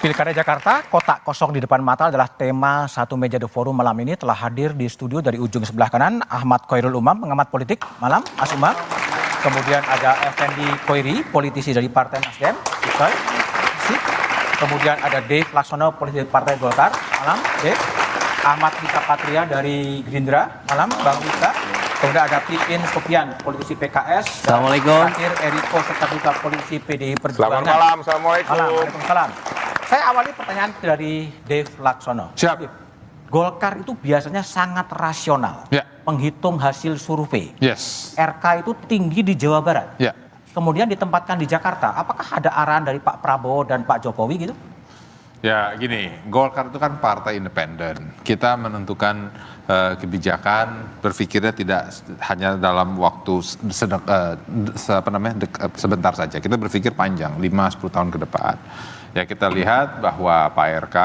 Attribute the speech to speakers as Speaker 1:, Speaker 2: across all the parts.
Speaker 1: Pilkada Jakarta, kotak kosong di depan mata adalah tema satu meja The Forum malam ini. Telah hadir di studio dari ujung sebelah kanan Ahmad Khairul Umam, pengamat politik. Malam, Mas Umam. Kemudian ada Effendi Koiri, politisi dari Partai Nasdem. Kemudian ada Dave Laksono, politisi Partai Golkar. Malam, Dave. Ahmad Rika Patria dari Gerindra. Malam, Bang Rika. Kemudian ada Pipin Sopian, politisi PKS.
Speaker 2: Assalamualaikum.
Speaker 1: Terakhir Eriko Setaduta, politisi PDI Perjuangan.
Speaker 3: Selamat malam, Assalamualaikum.
Speaker 1: Waalaikumsalam. Saya awali pertanyaan dari Dave Laksono.
Speaker 3: Siap.
Speaker 1: Golkar itu biasanya sangat rasional,
Speaker 3: Ya.
Speaker 1: menghitung hasil survei.
Speaker 3: Yes.
Speaker 1: RK itu tinggi di Jawa Barat.
Speaker 3: Ya.
Speaker 1: Kemudian ditempatkan di Jakarta. Apakah ada arahan dari Pak Prabowo dan Pak Jokowi gitu?
Speaker 3: Ya gini, Golkar itu kan partai independen. Kita menentukan kebijakan, berpikirnya tidak hanya dalam waktu sebentar saja. Kita berpikir panjang, 5-10 tahun ke depan. Ya kita lihat bahwa Pak RK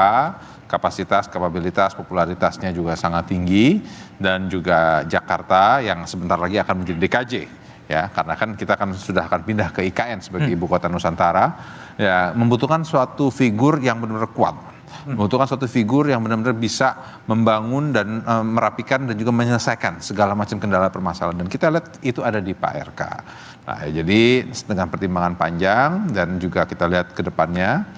Speaker 3: kapasitas, kapabilitas, popularitasnya juga sangat tinggi, dan juga Jakarta yang sebentar lagi akan menjadi DKJ. Ya, karena kan kita sudah akan pindah ke IKN sebagai ibu kota Nusantara, ya membutuhkan suatu figur yang benar-benar kuat, membutuhkan suatu figur yang benar-benar bisa membangun dan merapikan dan juga menyelesaikan segala macam kendala permasalahan. Dan kita lihat itu ada di Pak RK. Nah, jadi dengan pertimbangan panjang dan juga kita lihat ke depannya,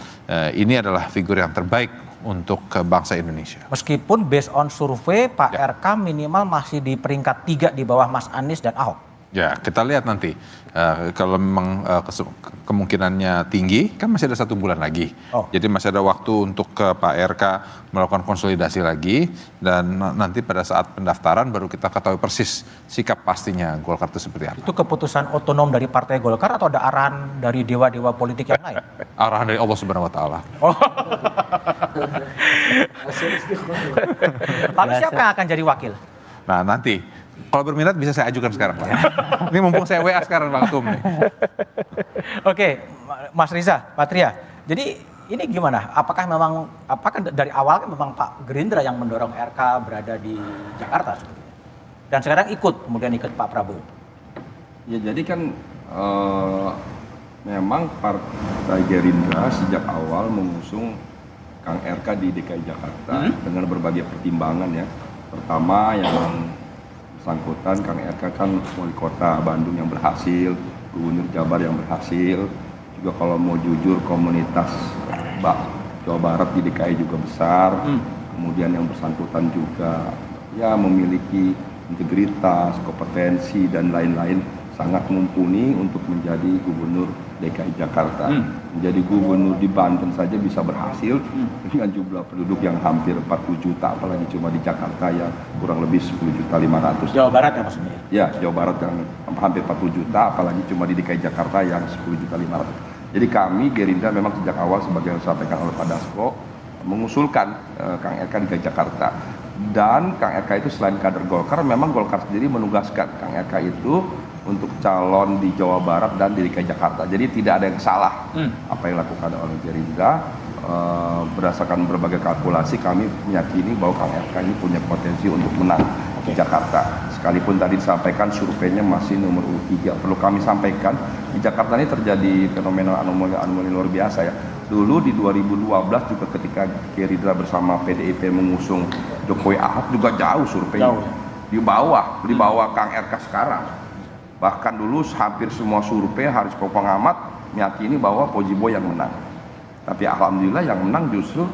Speaker 3: ini adalah figur yang terbaik untuk bangsa Indonesia.
Speaker 1: Meskipun based on survei Pak RK minimal masih di peringkat 3 di bawah Mas Anies dan Ahok.
Speaker 3: Ya, kita lihat nanti. Kalau memang kemungkinannya tinggi, kan masih ada 1 bulan lagi. Jadi masih ada waktu untuk ke Pak RK melakukan konsolidasi lagi. Dan nanti pada saat pendaftaran baru kita ketahui persis sikap pastinya Golkar itu seperti apa.
Speaker 1: Itu keputusan otonom dari Partai Golkar atau ada arahan dari dewa-dewa politik yang lain?
Speaker 3: Arahan dari Allah Subhanahu Wa Taala.
Speaker 1: Lalu siapa yang akan jadi wakil?
Speaker 3: Nah nanti. Kalau berminat bisa saya ajukan sekarang, Pak. Ini mumpung saya WA sekarang, Bang Tum.
Speaker 1: Oke, Mas Riza Patria. Jadi ini gimana? Apakah dari awal kan memang Pak Gerindra yang mendorong RK berada di Jakarta sebetulnya? Dan sekarang kemudian ikut Pak Prabowo.
Speaker 4: Ya jadi kan memang Partai Gerindra sejak awal mengusung Kang RK di DKI Jakarta dengan berbagai pertimbangan ya. Pertama yang bersangkutan Kang RK kan wali kota Bandung yang berhasil, gubernur Jabar yang berhasil, juga kalau mau jujur komunitas Jawa Barat di DKI juga besar, kemudian yang bersangkutan juga ya memiliki integritas, kompetensi dan lain-lain, sangat mumpuni untuk menjadi gubernur DKI Jakarta. Menjadi gubernur di Banten saja bisa berhasil dengan jumlah penduduk yang hampir 40 juta, apalagi cuma di Jakarta ya kurang lebih 10.500.000.
Speaker 1: Jawa Barat ya maksudnya?
Speaker 4: Ya, Jawa Barat yang hampir 40 juta, apalagi cuma di DKI Jakarta yang 10.500.000. Jadi kami Gerindra memang sejak awal sebagai yang disampaikan oleh Pak Dasko mengusulkan Kang RK di DKI Jakarta. Dan Kang RK itu selain kader Golkar, memang Golkar sendiri menugaskan Kang RK itu untuk calon di Jawa Barat dan di DKI Jakarta. Jadi tidak ada yang salah apa yang dilakukan oleh Gerindra. Berdasarkan berbagai kalkulasi kami meyakini bahwa Kang RK ini punya potensi untuk menang di Jakarta. Sekalipun tadi disampaikan surveinya masih nomor 3. Perlu kami sampaikan di Jakarta ini terjadi fenomena anomali luar biasa ya. Dulu di 2012 juga ketika Gerindra bersama PDIP mengusung Jokowi Ahok juga jauh surveinya. Di bawah Kang RK sekarang. Bahkan dulu hampir semua survei harus pengamat meyakini bahwa Pojibo yang menang. Tapi alhamdulillah yang menang justru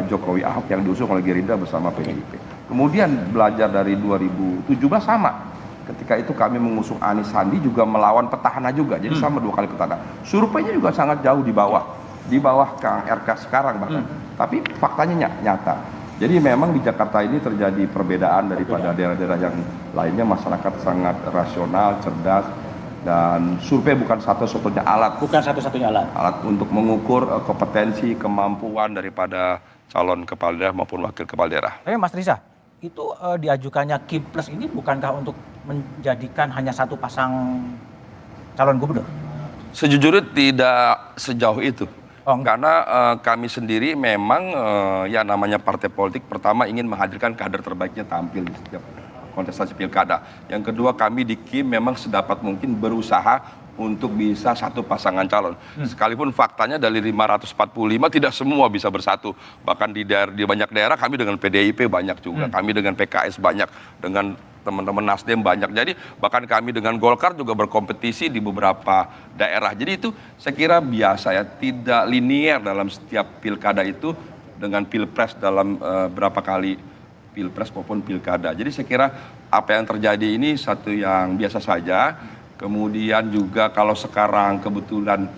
Speaker 4: Jokowi Ahok yang diusung oleh Gerindra bersama PDIP. Kemudian belajar dari 2017 sama. Ketika itu kami mengusung Anies Sandi juga melawan petahana juga. Jadi sama 2 kali petahana. Surveinya juga sangat jauh di bawah Kang RK sekarang bahkan. Tapi faktanya nyata. Jadi memang di Jakarta ini terjadi perbedaan daripada daerah-daerah yang lainnya. Masyarakat sangat rasional, cerdas, dan survei bukan satu-satunya alat.
Speaker 1: Bukan satu-satunya alat.
Speaker 4: Alat untuk mengukur kompetensi, kemampuan daripada calon kepala daerah maupun wakil kepala daerah.
Speaker 1: Tapi Mas Riza, itu diajukannya Kim Plus ini bukankah untuk menjadikan hanya satu pasang calon gubernur?
Speaker 5: Sejujurnya tidak sejauh itu.
Speaker 4: Karena kami sendiri memang ya namanya partai politik, pertama ingin menghadirkan kader terbaiknya tampil di setiap kontestasi pilkada. Yang kedua, kami di KIM memang sedapat mungkin berusaha
Speaker 5: untuk bisa satu pasangan calon. Sekalipun faktanya dari 545 tidak semua bisa bersatu. Bahkan di banyak daerah kami dengan PDIP banyak juga, kami dengan PKS banyak, dengan teman-teman Nasdem banyak. Jadi bahkan kami dengan Golkar juga berkompetisi di beberapa daerah. Jadi itu saya kira biasa ya, tidak linier dalam setiap pilkada itu dengan pilpres dalam berapa kali pilpres maupun pilkada. Jadi saya kira apa yang terjadi ini satu yang biasa saja. Kemudian juga kalau sekarang kebetulan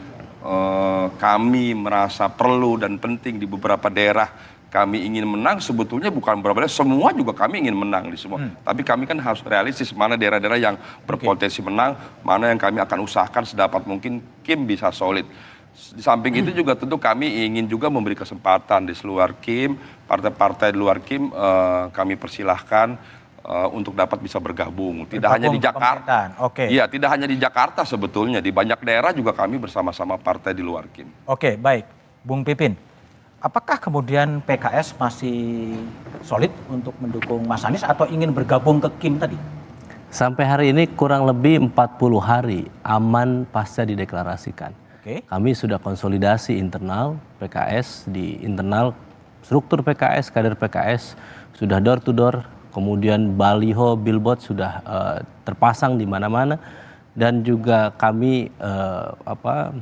Speaker 5: kami merasa perlu dan penting di beberapa daerah kami ingin menang, sebetulnya bukan beberapa daerah, semua juga kami ingin menang di semua. Tapi kami kan harus realistis mana daerah-daerah yang berpotensi menang, mana yang kami akan usahakan sedapat mungkin Kim bisa solid. Di samping itu juga tentu kami ingin juga memberi kesempatan di seluar Kim, partai-partai di luar Kim kami persilahkan untuk dapat bisa bergabung. Tidak hanya di Jakarta. Iya, tidak hanya di Jakarta sebetulnya, di banyak daerah juga kami bersama-sama partai di luar Kim.
Speaker 1: Oke, baik. Bung Pipin, apakah kemudian PKS masih solid untuk mendukung Mas Anies atau ingin bergabung ke Kim tadi?
Speaker 2: Sampai hari ini kurang lebih 40 hari aman pasca dideklarasikan. Kami sudah konsolidasi internal PKS, di internal struktur PKS, kader PKS sudah door to door, kemudian baliho, billboard sudah terpasang di mana-mana, dan juga kami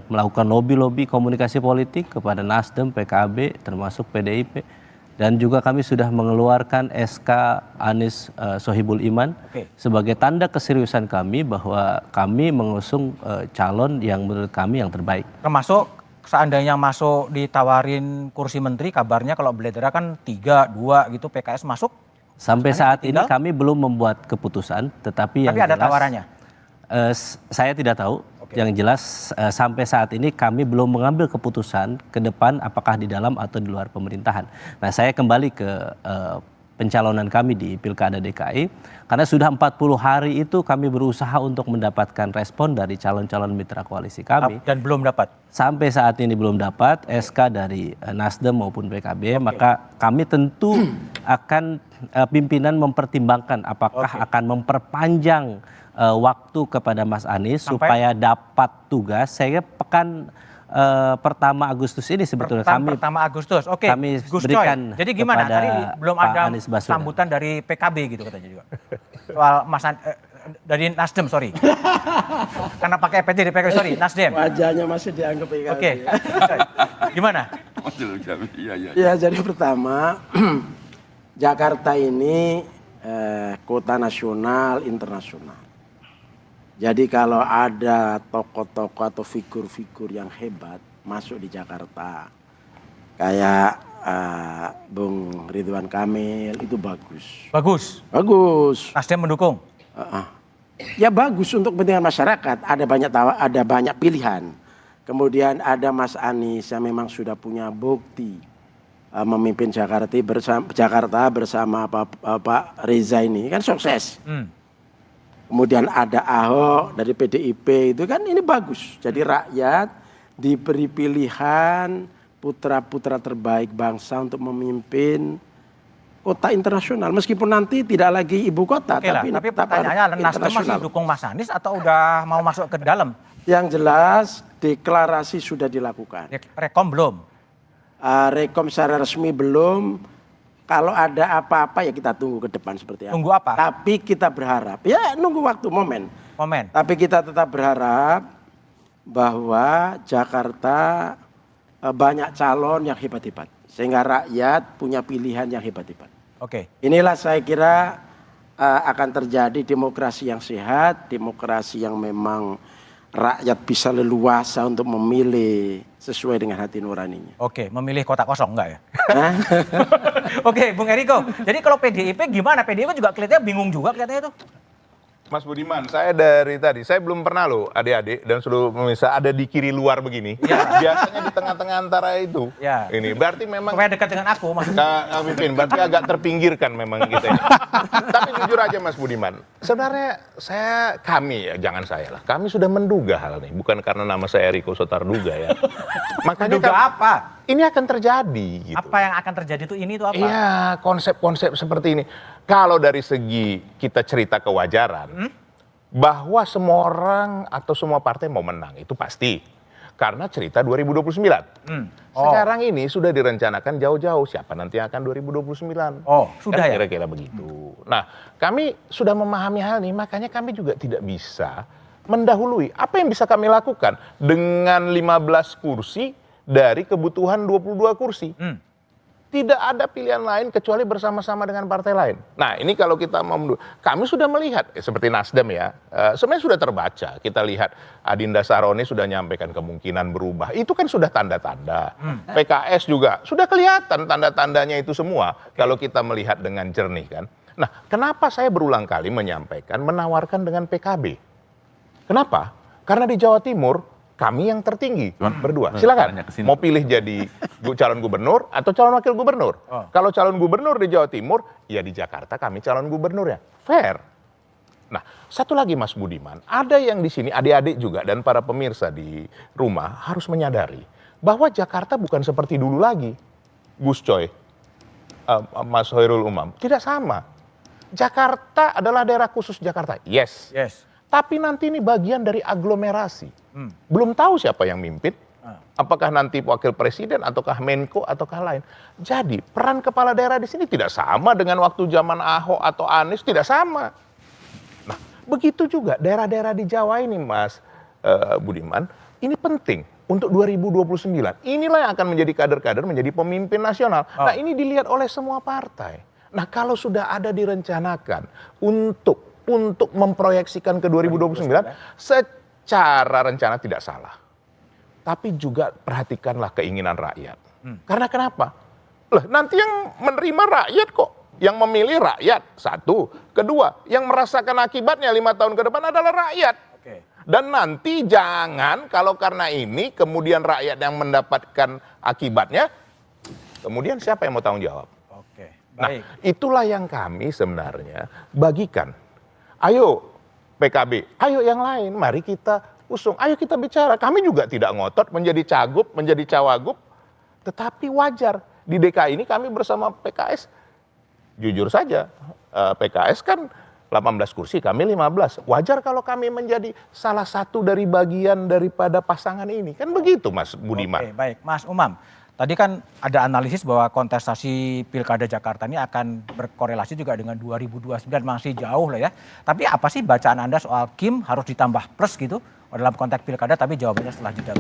Speaker 2: melakukan lobby komunikasi politik kepada Nasdem, PKB, termasuk PDIP, dan juga kami sudah mengeluarkan SK Anies Sohibul Iman sebagai tanda keseriusan kami bahwa kami mengusung calon yang menurut kami yang terbaik.
Speaker 1: Termasuk seandainya masuk ditawarin kursi menteri, kabarnya kalau Bledera kan 3-2 gitu, PKS masuk?
Speaker 2: Sampai saat ini kami belum membuat keputusan, tetapi yang
Speaker 1: ada
Speaker 2: jelas,
Speaker 1: tawarannya?
Speaker 2: Saya tidak tahu. Yang jelas sampai saat ini kami belum mengambil keputusan ke depan apakah di dalam atau di luar pemerintahan. Nah, saya kembali ke pencalonan kami di Pilkada DKI, karena sudah 40 hari itu kami berusaha untuk mendapatkan respon dari calon-calon mitra koalisi kami.
Speaker 1: Dan belum dapat? Sampai
Speaker 2: saat ini belum dapat SK dari Nasdem maupun PKB, maka kami tentu akan pimpinan mempertimbangkan apakah akan memperpanjang waktu kepada Mas Anies supaya dapat tugas. Saya pekan pertama Agustus ini sebetulnya
Speaker 1: pertama Agustus.
Speaker 2: Kami berikan.
Speaker 1: Jadi gimana? Tadi belum ada sambutan dari PKB gitu katanya juga. Soal dari Nasdem, sorry. Karena pakai PT di PKB, sorry, Nasdem.
Speaker 6: Wajahnya masih dianggap PKB.
Speaker 1: Gimana?
Speaker 6: Ya, jadi pertama Jakarta ini kota nasional, internasional. Jadi kalau ada tokoh-tokoh atau figur-figur yang hebat masuk di Jakarta, kayak Bung Ridwan Kamil, itu bagus. Bagus.
Speaker 1: Nasdem mendukung?
Speaker 6: Ya bagus untuk kepentingan masyarakat, ada banyak pilihan. Kemudian ada Mas Anies yang memang sudah punya bukti memimpin Jakarta bersama Pak Reza ini kan sukses. Kemudian ada Ahok dari PDIP, itu kan ini bagus. Jadi rakyat diberi pilihan putra-putra terbaik bangsa untuk memimpin kota internasional. Meskipun nanti tidak lagi ibu kota.
Speaker 1: Tapi pertanyaannya, Nasdem masih dukung Mas Anies atau udah mau masuk ke dalam?
Speaker 6: Yang jelas deklarasi sudah dilakukan.
Speaker 1: Rekom belum?
Speaker 6: Rekom secara resmi belum. Kalau ada apa-apa ya kita tunggu ke depan seperti apa.
Speaker 1: Tunggu apa?
Speaker 6: Tapi kita berharap, ya nunggu waktu, momen. Tapi kita tetap berharap bahwa Jakarta banyak calon yang hebat-hebat. Sehingga rakyat punya pilihan yang hebat-hebat. Inilah saya kira akan terjadi demokrasi yang sehat, demokrasi yang memang rakyat bisa leluasa untuk memilih sesuai dengan hati nuraninya.
Speaker 1: Memilih kota kosong enggak ya? Bung Eriko. Jadi kalau PDIP gimana? PDIP juga kelihatannya bingung juga kelihatannya tuh.
Speaker 7: Mas Budiman, saya dari tadi, saya belum pernah loh adik-adik dan seluruh pemirsa ada di kiri luar begini. Biasanya di tengah-tengah antara itu. Ini berarti memang
Speaker 1: supaya dekat dengan aku, Mas.
Speaker 7: Kang Pipin, berarti agak terpinggirkan memang kita ini. Tapi jujur aja Mas Budiman, sebenarnya kami sudah menduga hal ini, bukan karena nama saya Eriko Sotarduga ya. Makanya
Speaker 1: menduga apa?
Speaker 7: Ini akan terjadi. Gitu.
Speaker 1: Apa yang akan terjadi itu apa?
Speaker 7: Iya, konsep-konsep seperti ini. Kalau dari segi kita cerita kewajaran, bahwa semua orang atau semua partai mau menang, itu pasti. Karena cerita 2029. Sekarang ini sudah direncanakan jauh-jauh siapa nanti yang akan 2029.
Speaker 1: Oh, sudah
Speaker 7: Kan
Speaker 1: ya?
Speaker 7: kira-kira begitu. Nah, kami sudah memahami hal ini, makanya kami juga tidak bisa mendahului. Apa yang bisa kami lakukan dengan 15 kursi dari kebutuhan 22 kursi? Tidak ada pilihan lain kecuali bersama-sama dengan partai lain. Nah, ini kalau kita mau kami sudah melihat seperti Nasdem ya, sebenarnya sudah terbaca. Kita lihat Adinda Saroni sudah nyampaikan kemungkinan berubah. Itu kan sudah tanda-tanda. PKS juga sudah kelihatan tanda-tandanya itu semua kalau kita melihat dengan jernih kan. Nah, kenapa saya berulang kali menyampaikan menawarkan dengan PKB? Kenapa? Karena di Jawa Timur kami yang tertinggi berdua. Silakan. Mau pilih jadi calon gubernur atau calon wakil gubernur. Kalau calon gubernur di Jawa Timur, ya di Jakarta kami calon gubernur ya. Fair. Nah, satu lagi Mas Budiman, ada yang di sini adik-adik juga dan para pemirsa di rumah harus menyadari bahwa Jakarta bukan seperti dulu lagi. Gus Coy, Mas Hoirul Umam, tidak sama. Jakarta adalah daerah khusus Jakarta. Yes. Tapi nanti ini bagian dari aglomerasi. Belum tahu siapa yang mimpin. Apakah nanti wakil presiden ataukah Menko ataukah lain. Jadi peran kepala daerah di sini tidak sama dengan waktu zaman Ahok atau Anies, tidak sama. Nah, begitu juga daerah-daerah di Jawa ini Mas Budiman, ini penting untuk 2029. Inilah yang akan menjadi kader-kader, menjadi pemimpin nasional. Nah, ini dilihat oleh semua partai. Nah, kalau sudah ada direncanakan untuk memproyeksikan ke 2029, secara rencana tidak salah. Tapi juga perhatikanlah keinginan rakyat. Karena kenapa? Nanti yang menerima rakyat kok. Yang memilih rakyat, satu. Kedua, yang merasakan akibatnya 5 tahun ke depan adalah rakyat. Dan nanti jangan kalau karena ini kemudian rakyat yang mendapatkan akibatnya, kemudian siapa yang mau tanggung jawab? Nah, itulah yang kami sebenarnya bagikan. Ayo PKB, ayo yang lain, mari kita usung, ayo kita bicara. Kami juga tidak ngotot menjadi cagup, menjadi cawagup, tetapi wajar. Di DKI ini kami bersama PKS, jujur saja, PKS kan 18 kursi, kami 15. Wajar kalau kami menjadi salah satu dari bagian daripada pasangan ini. Kan begitu Mas Budiman.
Speaker 1: Oke, baik. Mas Umam, tadi kan ada analisis bahwa kontestasi Pilkada Jakarta ini akan berkorelasi juga dengan 2029, masih jauh lah ya. Tapi apa sih bacaan Anda soal Kim harus ditambah plus gitu dalam konteks Pilkada, tapi jawabannya setelah jeda.